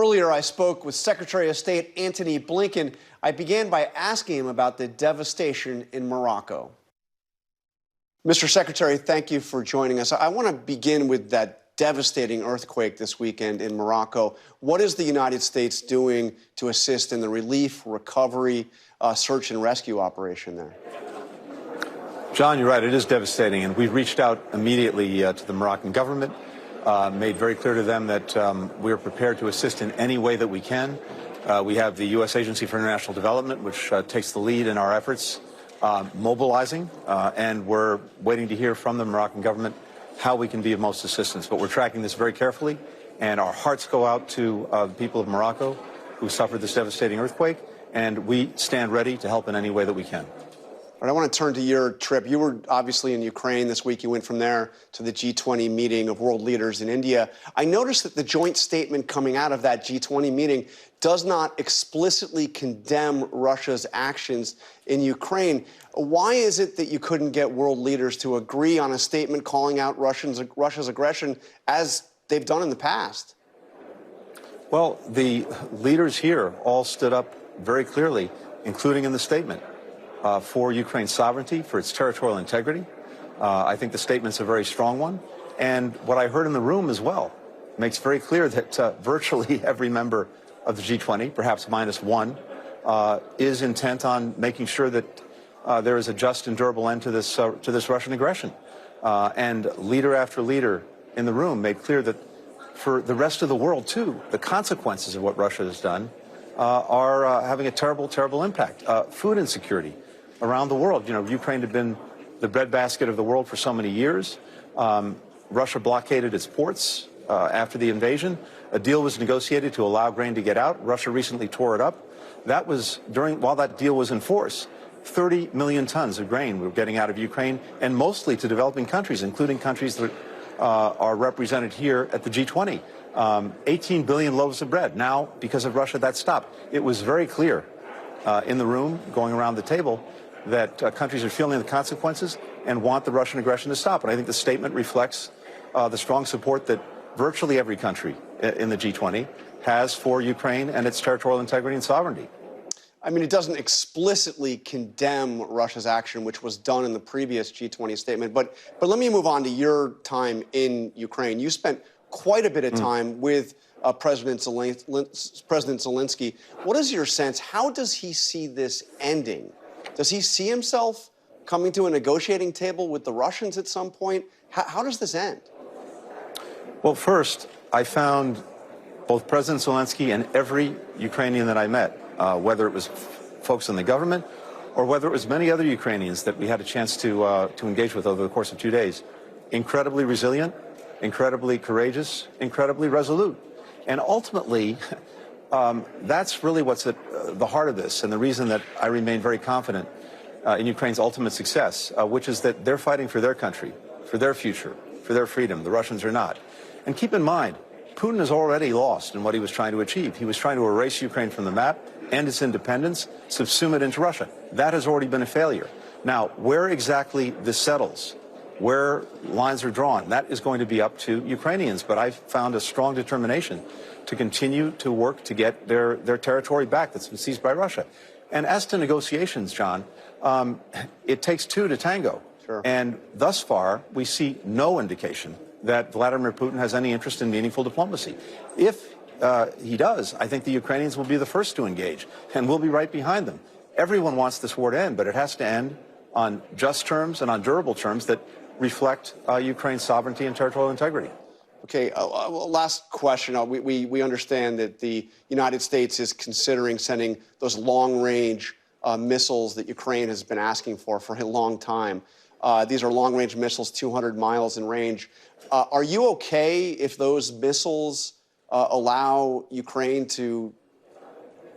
Earlier, I spoke with Secretary of State Antony Blinken. I began by asking him about the devastation in Morocco. Mr. Secretary, thank you for joining us. I want to begin with that devastating earthquake this weekend in Morocco. What is the United States doing to assist in the relief, recovery, search and rescue operation there? John, you're right. It is devastating, and we've reached out immediately to the Moroccan government, made very clear to them that we are prepared to assist in any way that we can. We have the U.S. Agency for International Development, which takes the lead in our efforts, mobilizing, and we're waiting to hear from the Moroccan government how we can be of most assistance. But we're tracking this very carefully, and our hearts go out to the people of Morocco who suffered this devastating earthquake, and we stand ready to help in any way that we can. All right, I want to turn to your trip. You were obviously in Ukraine this week. You went from there to the G20 meeting of world leaders in India. I noticed that the joint statement coming out of that G20 meeting does not explicitly condemn Russia's actions in Ukraine. Why is it that you couldn't get world leaders to agree on a statement calling out Russia's aggression as they've done in the past? Well, the leaders here all stood up very clearly, including in the statement, for Ukraine's sovereignty, for its territorial integrity. I think the statement's a very strong one. And what I heard in the room as well makes very clear that virtually every member of the G20, perhaps minus one, is intent on making sure that there is a just and durable end to this Russian aggression. And leader after leader in the room made clear that for the rest of the world, too, the consequences of what Russia has done are having a terrible, terrible impact. Food insecurity around the world. You know, Ukraine had been the breadbasket of the world for so many years. Russia blockaded its ports after the invasion. A deal was negotiated to allow grain to get out. Russia recently tore it up. That was while that deal was in force. 30 million tons of grain were getting out of Ukraine, and mostly to developing countries, including countries that are represented here at the G20. 18 billion loaves of bread. Now, because of Russia, that stopped. It was very clear in the room, going around the table, that countries are feeling the consequences and want the Russian aggression to stop. And I think the statement reflects the strong support that virtually every country in the G20 has for Ukraine and its territorial integrity and sovereignty. I mean, it doesn't explicitly condemn Russia's action, which was done in the previous G20 statement. But let me move on to your time in Ukraine. You spent quite a bit of time with President Zelensky. What is your sense? How does he see this ending? Does he see himself coming to a negotiating table with the Russians at some point? How does this end? Well, first, I found both President Zelensky and every Ukrainian that I met, whether it was folks in the government or whether it was many other Ukrainians that we had a chance to engage with over the course of 2 days, incredibly resilient, incredibly courageous, incredibly resolute. And ultimately, that's really what's at the heart of this, and the reason that I remain very confident in Ukraine's ultimate success, which is that they're fighting for their country, for their future, for their freedom. The Russians are not. And keep in mind, Putin has already lost in what he was trying to achieve. He was trying to erase Ukraine from the map, end its independence, subsume it into Russia. That has already been a failure. Now, where exactly this settles, where lines are drawn, that is going to be up to Ukrainians. But I've found a strong determination to continue to work to get their territory back that's been seized by Russia. And as to negotiations, John, it takes two to tango. Sure. And thus far, we see no indication that Vladimir Putin has any interest in meaningful diplomacy. If he does, I think the Ukrainians will be the first to engage, and we'll be right behind them. Everyone wants this war to end, but it has to end on just terms and on durable terms that reflect Ukraine's sovereignty and territorial integrity. Okay, last question. We understand that the United States is considering sending those long-range missiles that Ukraine has been asking for a long time. These are long-range missiles, 200 miles in range. Are you okay if those missiles allow Ukraine to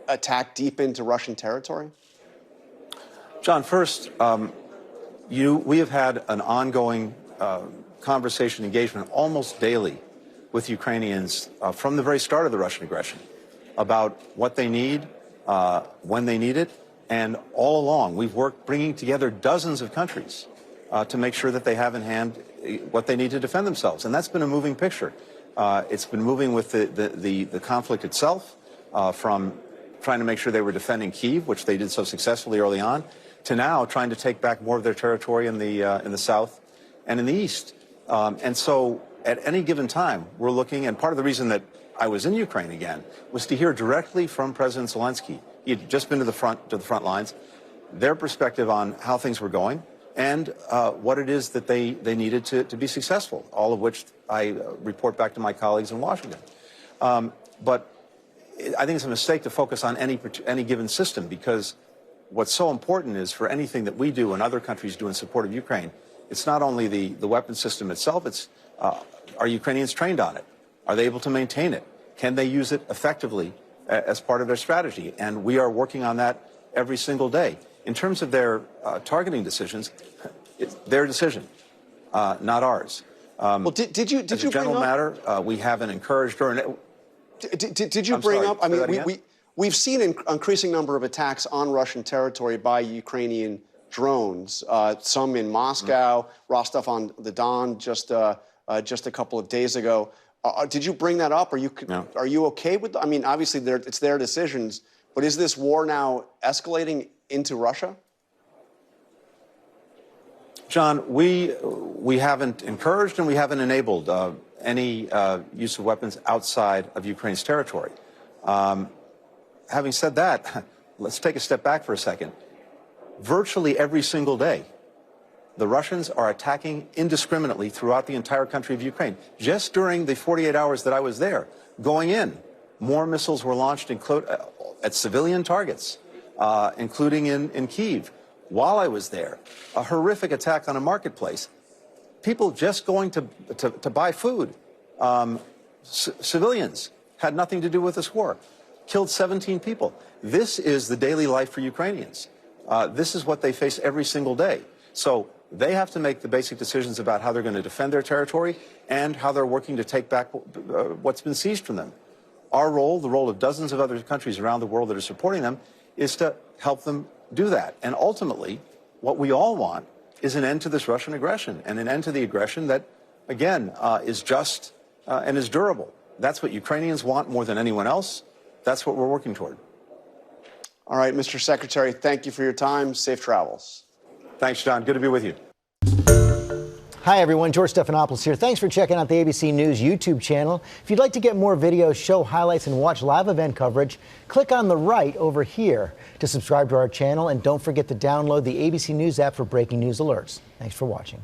attack deep into Russian territory? John, first, we have had an ongoing conversation, engagement almost daily with Ukrainians from the very start of the Russian aggression about what they need, when they need it, and all along we've worked bringing together dozens of countries to make sure that they have in hand what they need to defend themselves. And that's been a moving picture. It's been moving with the conflict itself, from trying to make sure they were defending Kyiv, which they did so successfully early on, to now trying to take back more of their territory in the south and in the east. And so at any given time, we're looking, and part of the reason that I was in Ukraine again was to hear directly from President Zelensky. He had just been to the front lines, their perspective on how things were going and what it is that they needed to be successful, all of which I report back to my colleagues in Washington. But I think it's a mistake to focus on any given system, because what's so important is for anything that we do and other countries do in support of Ukraine, it's not only the weapon system itself, it's are Ukrainians trained on it? Are they able to maintain it? Can they use it effectively as part of their strategy? And we are working on that every single day. In terms of their targeting decisions, it's their decision, not ours. Well, did you as a general matter, we haven't encouraged or. Did you bring up? I mean, we've seen an increasing number of attacks on Russian territory by Ukrainian drones. Some in Moscow, Rostov on the Don just a couple of days ago. Did you bring that up? Are you okay with? I mean, obviously, it's their decisions. But is this war now escalating into Russia? John, we haven't encouraged and we haven't enabled any use of weapons outside of Ukraine's territory. Having said that, let's take a step back for a second. Virtually every single day, the Russians are attacking indiscriminately throughout the entire country of Ukraine. Just during the 48 hours that I was there, going in, more missiles were launched at civilian targets, including in Kyiv. While I was there, a horrific attack on a marketplace. People just going to buy food. Civilians had nothing to do with this war. Killed 17 people. This is the daily life for Ukrainians. This is what they face every single day. So they have to make the basic decisions about how they're going to defend their territory and how they're working to take back what's been seized from them. Our role, the role of dozens of other countries around the world that are supporting them, is to help them do that. And ultimately, what we all want is an end to this Russian aggression, and an end to the aggression that, again, is just and is durable. That's what Ukrainians want more than anyone else. That's what we're working toward. All right, Mr. Secretary, thank you for your time. Safe travels. Thanks, John. Good to be with you. Hi, everyone. George Stephanopoulos here. Thanks for checking out the ABC News YouTube channel. If you'd like to get more videos, show highlights, and watch live event coverage, click on the right over here to subscribe to our channel. And don't forget to download the ABC News app for breaking news alerts. Thanks for watching.